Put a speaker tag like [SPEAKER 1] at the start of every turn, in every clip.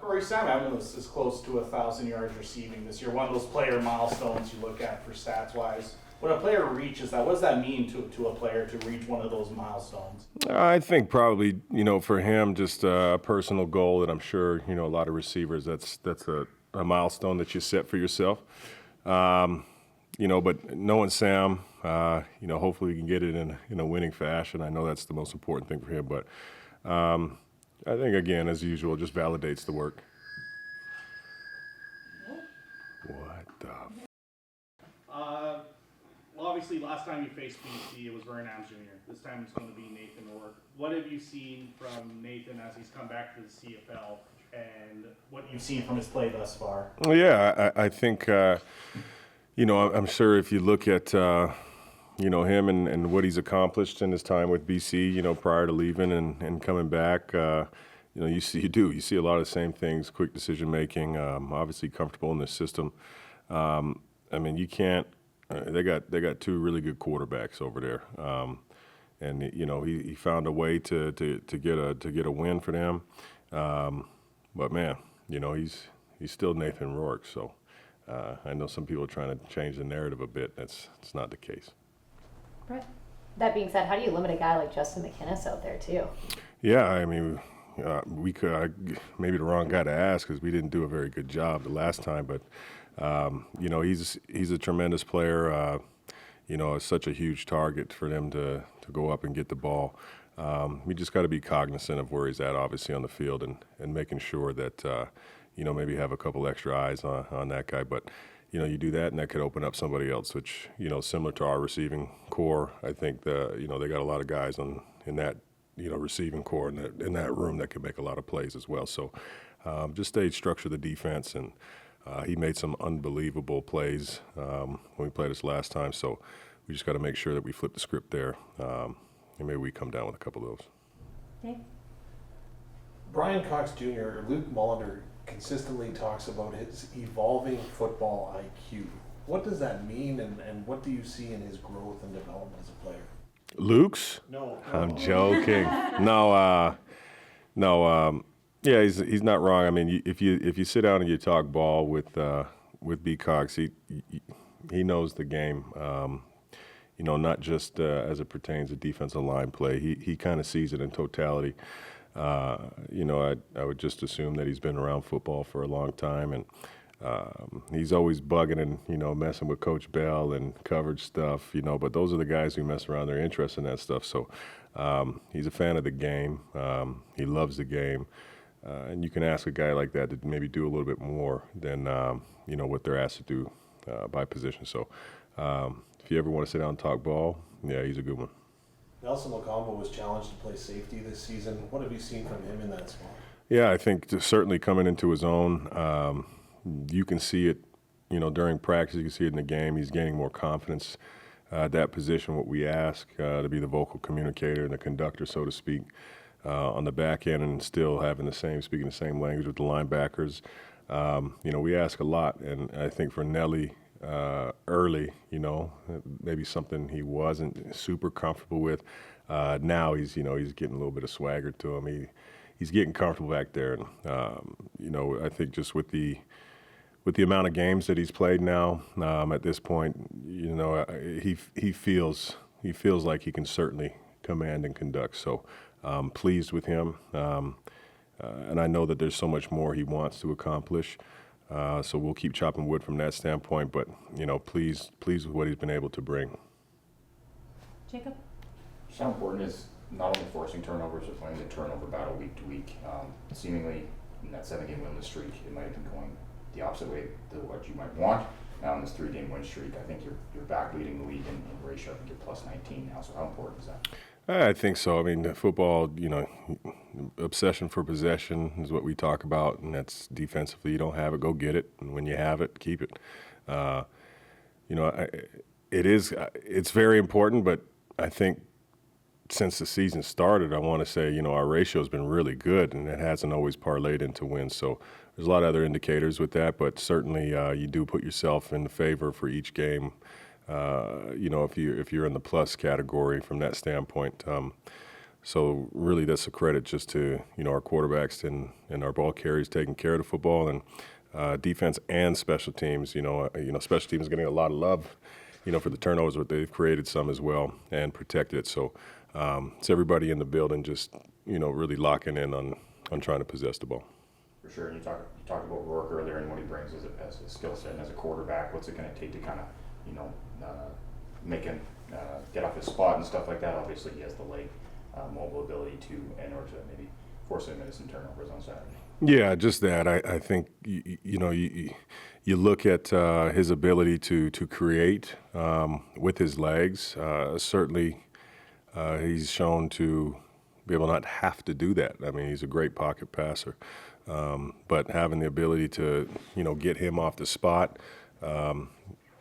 [SPEAKER 1] Corey, Sam Evans is close to 1,000 yards receiving this year. One of those player milestones you look at for stats-wise. When a player reaches that, what does that mean to a player to reach one of those milestones?
[SPEAKER 2] I think probably, for him, just a personal goal that I'm sure, a lot of receivers, that's a milestone that you set for yourself. But knowing Sam, hopefully we can get it in a winning fashion. I know that's the most important thing for him, but I think, again, as usual, just validates the work. What the?
[SPEAKER 1] Well, obviously, last time you faced BC, it was Vern Adams Jr. This time it's going to be Nathan Rourke. What have you seen from Nathan as he's come back to the CFL, and what you've seen from his play thus far?
[SPEAKER 2] Well, yeah, I think, I'm sure if you look at, him and what he's accomplished in his time with BC, prior to leaving and coming back, you see a lot of the same things, quick decision making, obviously comfortable in the system. You can't. They got two really good quarterbacks over there, and he found a way to get a win for them. But man, he's still Nathan Rourke. So I know some people are trying to change the narrative a bit. It's not the case.
[SPEAKER 3] Brett, that being said, how do you limit a guy like Justin McInnis out there too?
[SPEAKER 2] Yeah, we could maybe the wrong guy to ask because we didn't do a very good job the last time, but. He's a tremendous player. It's such a huge target for them to go up and get the ball. We just got to be cognizant of where he's at, obviously, on the field and making sure that, maybe have a couple extra eyes on that guy. But, you do that and that could open up somebody else, which, similar to our receiving core, I think, they got a lot of guys in that, receiving core in that room that could make a lot of plays as well. So just stay structure the defense and he made some unbelievable plays when we played us last time, so we just got to make sure that we flip the script there, and maybe we come down with a couple of those.
[SPEAKER 3] Okay.
[SPEAKER 4] Brian Cox Jr., Luke Mullender consistently talks about his evolving football IQ. What does that mean, and what do you see in his growth and development as a player?
[SPEAKER 2] Luke's?
[SPEAKER 4] No.
[SPEAKER 2] I'm joking. No. Yeah, he's not wrong. If you sit down and you talk ball with B. Cox, he knows the game. Not just as it pertains to defensive line play. He kind of sees it in totality. I would just assume that he's been around football for a long time, and he's always bugging and messing with Coach Bell and coverage stuff. But those are the guys who mess around. They're interested in that stuff. So he's a fan of the game. He loves the game. And you can ask a guy like that to maybe do a little bit more than what they're asked to do by position. So if you ever want to sit down and talk ball, yeah, he's a good one.
[SPEAKER 4] Nelson Lacombe was challenged to play safety this season. What have you seen from him in that spot?
[SPEAKER 2] Yeah, I think certainly coming into his own, you can see it, during practice. You can see it in the game. He's gaining more confidence at that position. What we ask to be the vocal communicator and the conductor, so to speak. On the back end and still speaking the same language with the linebackers. We ask a lot, and I think for Nelly early, maybe something he wasn't super comfortable with. Now he's getting a little bit of swagger to him. He's getting comfortable back there, and I think just with the amount of games that he's played now, at this point, he feels like he can certainly command and conduct. So. Pleased with him, and I know that there's so much more he wants to accomplish. So we'll keep chopping wood from that standpoint. But pleased with what he's been able to bring.
[SPEAKER 3] Jacob?
[SPEAKER 5] Just how important is not only forcing turnovers but playing the turnover battle week to week. Seemingly in that 7-game winless streak, it might have been going the opposite way to what you might want. Now in this 3-game win streak, I think you're back leading the league in ratio. I think you're plus 19 now. So how important is that?
[SPEAKER 2] I think so. Football, obsession for possession is what we talk about, and that's defensively. You don't have it, go get it, and when you have it, keep it. It's very important, but I think since the season started, I want to say, our ratio has been really good, and it hasn't always parlayed into wins. So there's a lot of other indicators with that, but certainly you do put yourself in favor for each game. If you're in the plus category from that standpoint. So really, that's a credit just to our quarterbacks and our ball carriers taking care of the football, and defense and special teams. Special teams getting a lot of love, for the turnovers, but they've created some as well and protected it. So it's everybody in the building just really locking in on trying to possess the ball.
[SPEAKER 5] For sure. And you talked about Rourke earlier and what he brings as a skill set and as a quarterback. What's it going to take to kind of make him get off his spot and stuff like that? Obviously, he has the leg mobile ability in order to maybe force him into some turnovers on Saturday. Yeah,
[SPEAKER 2] just that. I think you look at his ability to create with his legs. Certainly, he's shown to be able to not have to do that. I mean, he's a great pocket passer, but having the ability to get him off the spot,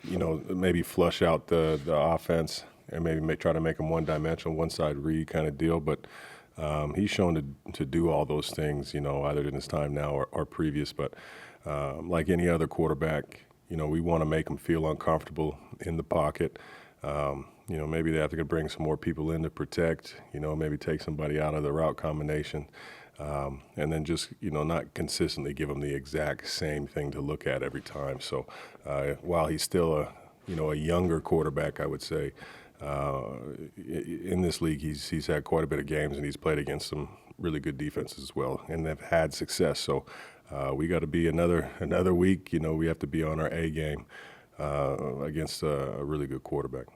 [SPEAKER 2] maybe flush out the offense and maybe try to make him one-dimensional, one-side read kind of deal. But he's shown to do all those things, either in his time now or previous. But like any other quarterback, we want to make him feel uncomfortable in the pocket. Maybe they have to bring some more people in to protect, maybe take somebody out of the route combination. And then just, not consistently give him the exact same thing to look at every time. So while he's still a younger quarterback, I would say, in this league, he's had quite a bit of games, and he's played against some really good defenses as well, and they've had success. So we got to be another week. We have to be on our A game against a really good quarterback.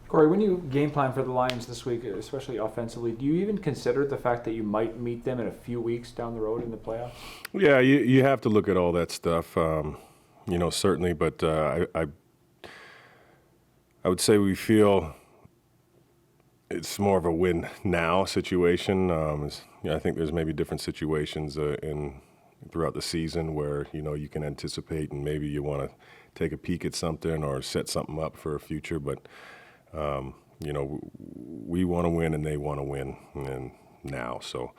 [SPEAKER 6] Corey, when you game plan for the Lions this week, especially offensively, do you even consider the fact that you might meet them in a few weeks down the road in the playoffs?
[SPEAKER 2] Yeah, you have to look at all that stuff, certainly. But I would say we feel it's more of a win now situation. I think there's maybe different situations throughout the season where you can anticipate and maybe you want to take a peek at something or set something up for a future, but. We want to win and they want to win and now. So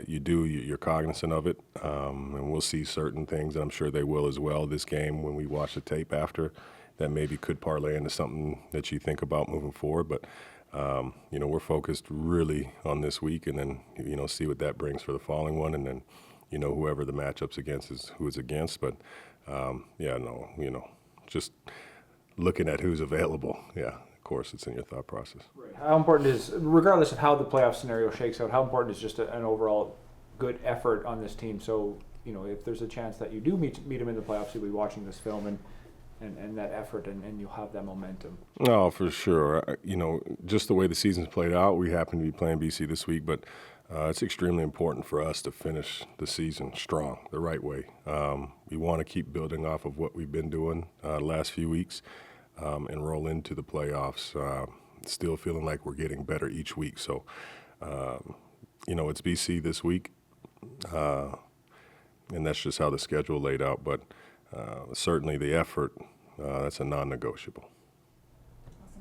[SPEAKER 2] you're cognizant of it, and we'll see certain things, and I'm sure they will as well this game when we watch the tape after, that maybe could parlay into something that you think about moving forward. But, we're focused really on this week and then, see what that brings for the following one. And then, whoever the matchup's against is who it's against. But, just looking at who's available. Yeah. Of course, it's in your thought process.
[SPEAKER 6] Right. How important is, regardless of how the playoff scenario shakes out, how important is just an overall good effort on this team? So, if there's a chance that you do meet them in the playoffs, you'll be watching this film and that effort, and you'll have that momentum.
[SPEAKER 2] Oh, for sure. Just the way the season's played out, we happen to be playing BC this week, but it's extremely important for us to finish the season strong, the right way. We want to keep building off of what we've been doing the last few weeks. And roll into the playoffs, still feeling like we're getting better each week. So, it's BC this week, and that's just how the schedule laid out. But certainly the effort, that's a non-negotiable.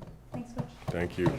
[SPEAKER 3] Awesome. Thanks, Coach.
[SPEAKER 2] Thank you.